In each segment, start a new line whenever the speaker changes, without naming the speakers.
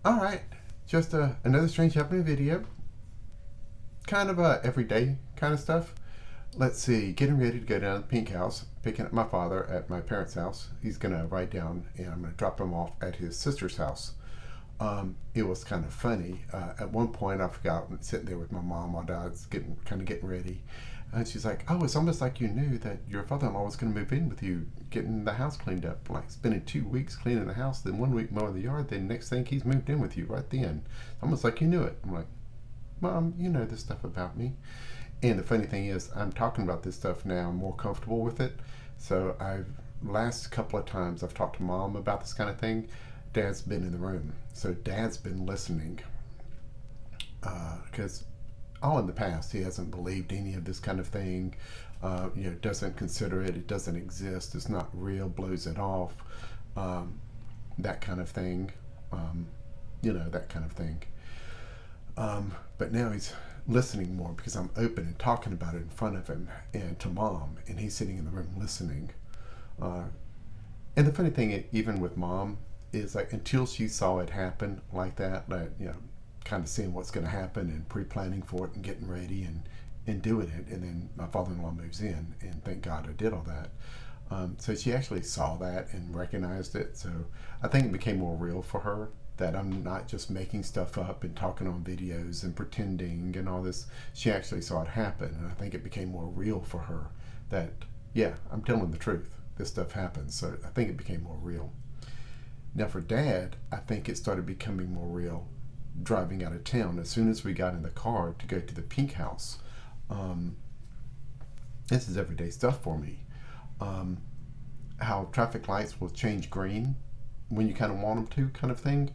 Alright, just another strange happening video. Kind of everyday kind of stuff. Let's see, getting ready to go down to the pink house, picking up my father at my parents' house. He's going to ride down and I'm going to drop him off at his sister's house. It was kind of funny. At one point, I forgot, sitting there with my mom while Dad's getting ready. And she's like, "Oh, it's almost like you knew that your father-in-law was going to move in with you, getting the house cleaned up. Like spending 2 weeks cleaning the house, then 1 week mowing the yard. Then next thing he's moved in with you right then. It's almost like you knew it." I'm like, "Mom, you know this stuff about me." And the funny thing is, I'm talking about this stuff now. I'm more comfortable with it. So I've last couple of times I've talked to Mom about this kind of thing. Dad's been in the room, so Dad's been listening because all in the past he hasn't believed any of this kind of thing. Doesn't consider it. It doesn't exist. It's not real. Blows it off. Um, that kind of thing. Um, that kind of thing. But now he's listening more because I'm open and talking about it in front of him and to Mom, and he's sitting in the room listening. Uh, and the funny thing, even with Mom, is like until she saw it happen like that, kind of seeing what's going to happen and pre-planning for it and getting ready and doing it, and then my father-in-law moves in, and thank God I did all that. So she actually saw that and recognized it. So I think it became more real for her that I'm not just making stuff up and talking on videos and pretending and all this. She actually saw it happen, and I think it became more real for her that, yeah, I'm telling the truth. This stuff happens. So I think it became more real. Now for Dad, I think it started becoming more real driving out of town as soon as we got in the car to go to the pink house. Um, this is everyday stuff for me. Um, how traffic lights will change green when you kind of want them to, kind of thing.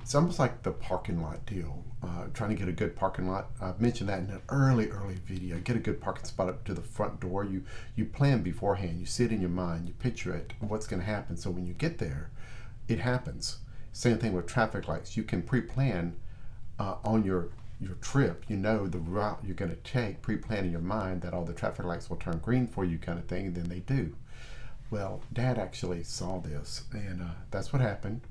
It's almost like the parking lot deal. Trying to get a good parking lot. I've mentioned that in an early video. Get a good parking spot up to the front door. You plan beforehand. You see it in your mind. You picture it. What's going to happen. So when you get there, it happens. Same thing with traffic lights. You can pre-plan on your trip. You know the route you're going to take. Pre-plan in your mind that all the traffic lights will turn green for you, kind of thing. And then they do. Well, Dad actually saw this, and that's what happened.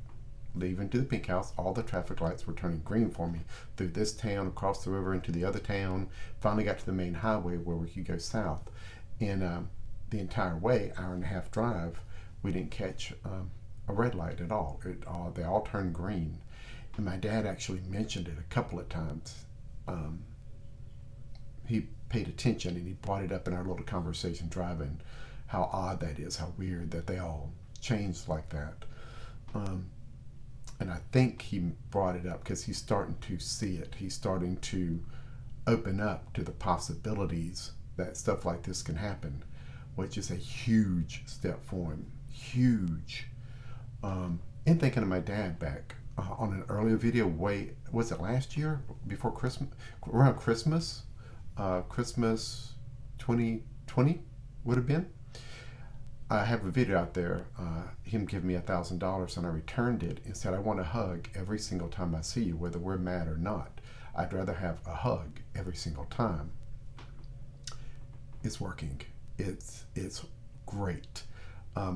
Leaving to the pink house, all the traffic lights were turning green for me through this town, across the river into the other town. Finally got to the main highway where we could go south. And the entire way, hour and a half drive, we didn't catch a red light at all. They all turned green. And my dad actually mentioned it a couple of times. Um, he paid attention and he brought it up in our little conversation driving. How odd that is, how weird that they all changed like that. Um, and I think he brought it up because he's starting to see it. He's starting to open up to the possibilities that stuff like this can happen, which is a huge step for him. Huge. And thinking of my dad back on an earlier video, was it last year? Before Christmas? Around Christmas? Christmas 2020 would have been. I have a video out there, him giving me $1,000, and I returned it and said, "I want a hug every single time I see you, whether we're mad or not. I'd rather have a hug every single time." It's working. It's great.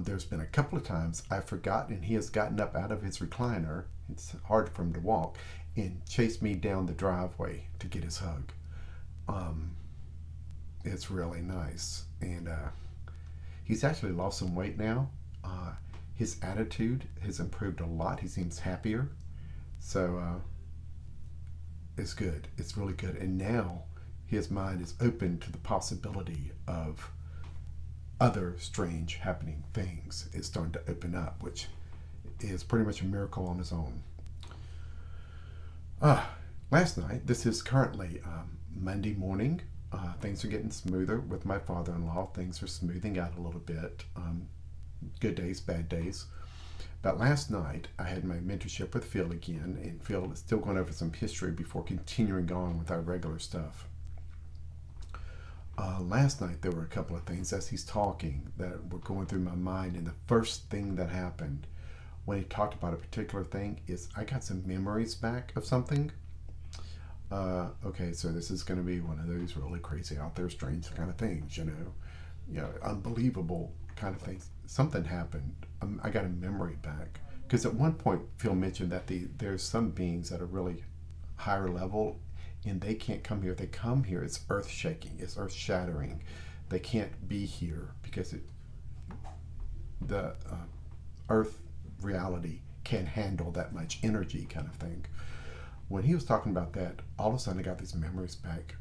There's been a couple of times I've forgotten, and he has gotten up out of his recliner. It's hard for him to walk, and chased me down the driveway to get his hug. Um, it's really nice, and he's actually lost some weight now. His attitude has improved a lot. He seems happier. So it's good. It's really good. And now his mind is open to the possibility of other strange happening things. It's starting to open up, which is pretty much a miracle on its own. Uh, Last night, this is currently Monday morning. Things are getting smoother with my father-in-law. Things are smoothing out a little bit. Good days, bad days. But last night, I had my mentorship with Phil again, and Phil is still going over some history before continuing on with our regular stuff. Last night, there were a couple of things as he's talking that were going through my mind, and the first thing that happened when he talked about a particular thing is I got some memories back of something. Okay, so this is going to be one of those really crazy out there, strange kind of things, unbelievable kind of things. Something happened. I got a memory back because at one point Phil mentioned that there's some beings that are really higher level, and they can't come here. If they come here, it's earth shaking, it's earth shattering. They can't be here because the earth reality can't handle that much energy, kind of thing. When he was talking about that, all of a sudden I got these memories back.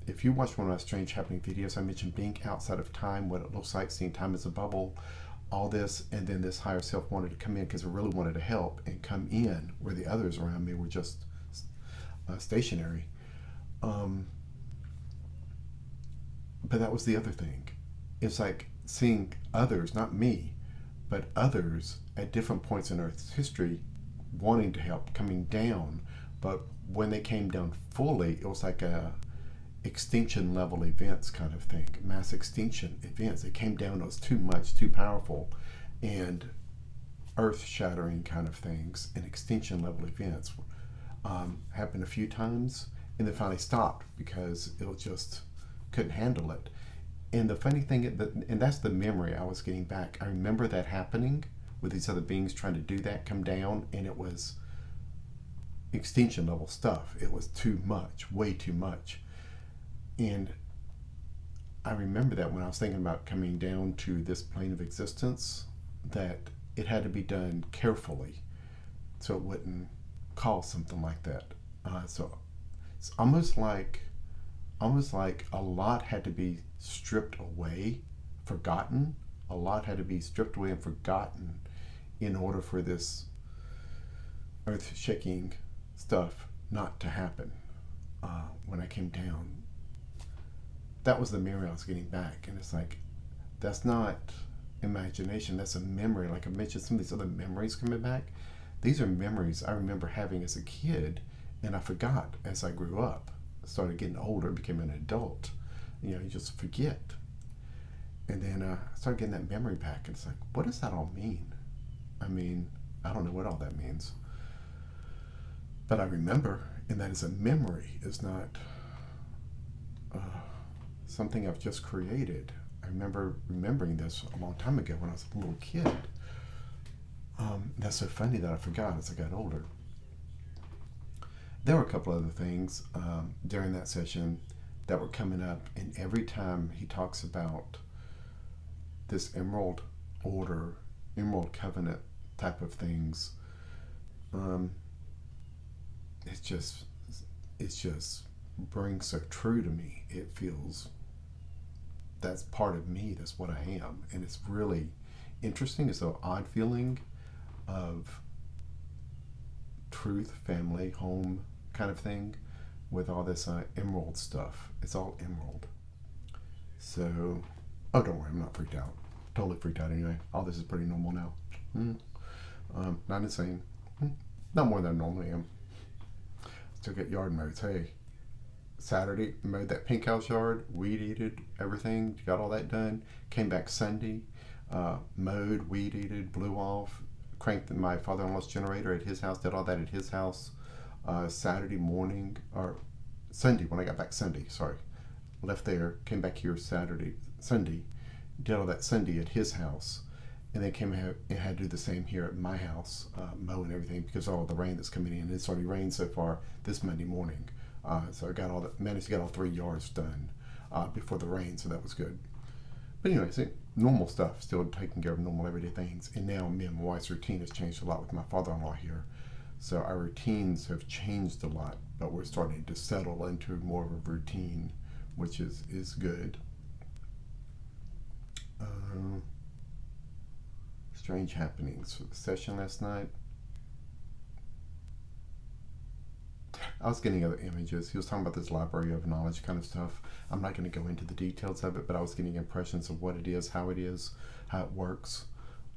If you watch one of my Strange Happening videos, I mentioned being outside of time, what it looks like, seeing time as a bubble, all this, and then this higher self wanted to come in because it really wanted to help and come in where the others around me were just stationary. But that was the other thing. It's like seeing others, not me, but others at different points in Earth's history wanting to help, coming down. But when they came down fully, it was like a extinction level events kind of thing, mass extinction events. It came down, it was too much, too powerful, and earth shattering kind of things and extinction level events happened a few times, and then finally stopped because it just couldn't handle it. And the funny thing, and that's the memory I was getting back. I remember that happening with these other beings trying to do that, come down, and it was extinction level stuff. It was too much, way too much. And I remember that when I was thinking about coming down to this plane of existence, that it had to be done carefully so it wouldn't cause something like that. So it's almost like a lot had to be stripped away, forgotten. A lot had to be stripped away and forgotten in order for this earth-shaking stuff not to happen. When I came down, that was the memory I was getting back, and it's like, that's not imagination, that's a memory. Like I mentioned, some of these other memories coming back, these are memories I remember having as a kid, and I forgot as I grew up, started getting older, became an adult. You just forget. And then I started getting that memory back, and it's like, what does that all mean? I mean, I don't know what all that means, but I remember, and that is a memory. It's not something I've just created. I remember remembering this a long time ago when I was a little kid. That's so funny that I forgot as I got older. There were a couple other things during that session that were coming up, and every time he talks about this Emerald Order, Emerald Covenant type of things, it's just brings so true to me. It feels that's part of me, that's what I am, and it's really interesting. It's an odd feeling of truth, family, home kind of thing with all this emerald stuff. It's all emerald. So, oh, don't worry, I'm not freaked out. Totally freaked out anyway. All this is pretty normal now. Not insane. Not more than I normally am. Still get yard modes. Hey, Saturday, mowed that pink house yard, weed eated, everything, got all that done. Came back Sunday, mowed, weed eated, blew off, cranked my father-in-law's generator at his house, did all that at his house. Saturday morning, or Sunday, when I got back Sunday, sorry, left there, came back here Sunday, did all that Sunday at his house, and then came and had to do the same here at my house, mow and everything, because of all the rain that's coming in. It's already rained so far this Monday morning. So I managed to get all 3 yards done before the rain, so that was good. But anyway, see, normal stuff, still taking care of normal everyday things. And now me and my wife's routine has changed a lot with my father-in-law here. So our routines have changed a lot, but we're starting to settle into more of a routine, which is good. Strange happenings for the session last night. I was getting other images. He was talking about this library of knowledge kind of stuff. I'm not going to go into the details of it, but I was getting impressions of what it is, how it works.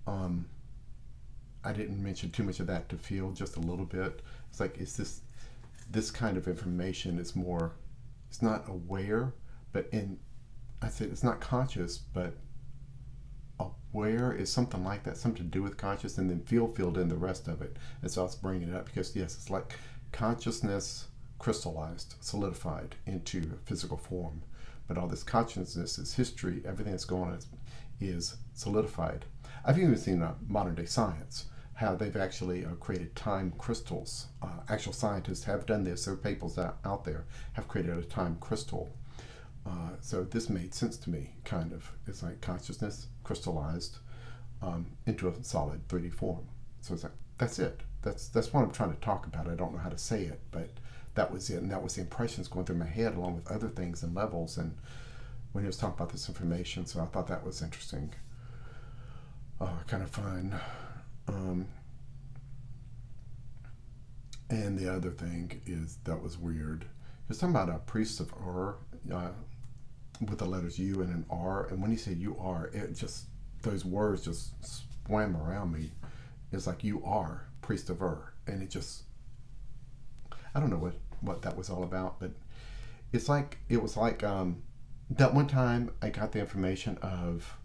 I didn't mention too much of that to Phil, just a little bit. It's like, it's this kind of information is more, it's not aware, but I said it's not conscious, but aware is something like that, something to do with conscious, and then Phil filled in the rest of it. And so I was bringing it up because, yes, it's like consciousness crystallized, solidified into physical form. But all this consciousness is history, everything that's going on is solidified. I've even seen modern day science, how they've actually created time crystals. Actual scientists have done this. There are papers out there have created a time crystal. So this made sense to me, kind of. It's like consciousness crystallized into a solid 3D form. So it's like, that's it. That's what I'm trying to talk about. I don't know how to say it, but that was it. And that was the impressions going through my head along with other things and levels. And when he was talking about this information, so I thought that was interesting. Kind of fun. And the other thing is that was weird. He was talking about a priest of Ur with the letters U and an R. And when he said you are, it just, those words just swam around me. It's like, you are priest of Ur. And it just, I don't know what that was all about, but it's like, it was like that one time I got the information of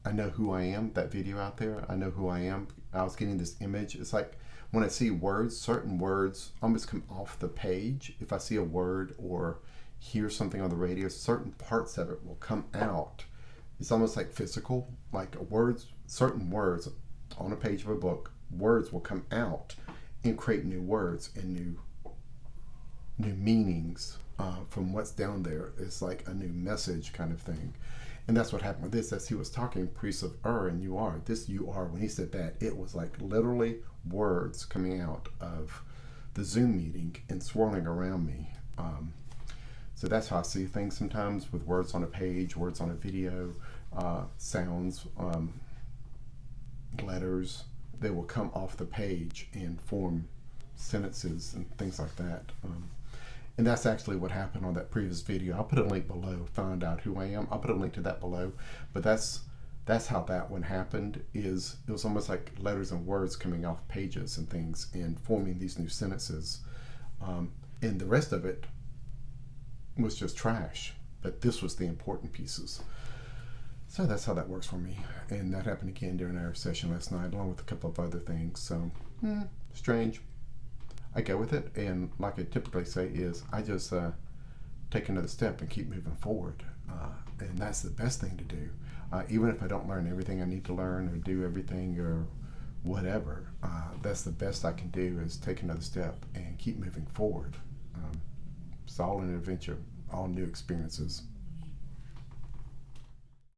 I know who I am, that video out there. I know who I am. I was getting this image. It's like when I see words, certain words almost come off the page. If I see a word or hear something on the radio, certain parts of it will come out. It's almost like physical, like words, certain words on a page of a book, words will come out and create new words and new meanings from what's down there. It's like a new message kind of thing. And that's what happened with this, as he was talking, priest of Ur and you are. This you are, when he said that, it was like literally words coming out of the Zoom meeting and swirling around me. So that's how I see things sometimes, with words on a page, words on a video, sounds, letters. They will come off the page and form sentences and things like that. And that's actually what happened on that previous video. I'll put a link below, find out who I am. I'll put a link to that below. But that's how that one happened. Is it was almost like letters and words coming off pages and things and forming these new sentences. And the rest of it was just trash. But this was the important pieces. So that's how that works for me. And that happened again during our session last night, along with a couple of other things. So, strange. I go with it, and like I typically say is, I just take another step and keep moving forward. And that's the best thing to do. Even if I don't learn everything I need to learn or do everything or whatever, that's the best I can do, is take another step and keep moving forward. It's all an adventure, all new experiences.